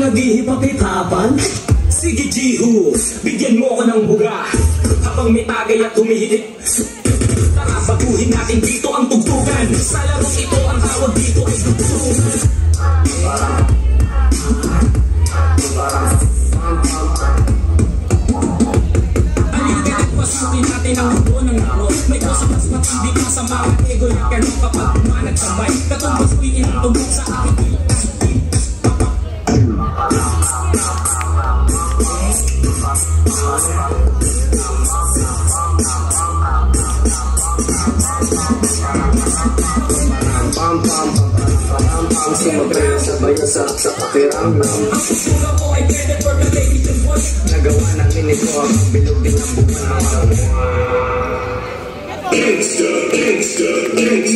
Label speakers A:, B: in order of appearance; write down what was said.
A: naghihipag-hitapan? Sige Jihu, bigyan mo ko ng buga habang may tagay at tumihit. Tara, baguhin natin dito ang tugtugan. Sa larong ito, ang tawag dito ay tugtugan. Halika't pasukin natin ang mundo ng laro. May kasapas matindi pa sa mga ego na kano kapag umanag sabay. Katumbas ko'y inatubog sa aking
B: sumabayan sabay sa pakiramdam. Ang kusura ko ay predator na lady to watch. Nagawa natin ito ang bilog din ang buwan ng mga
C: Gangsta, gangsta, gangsta.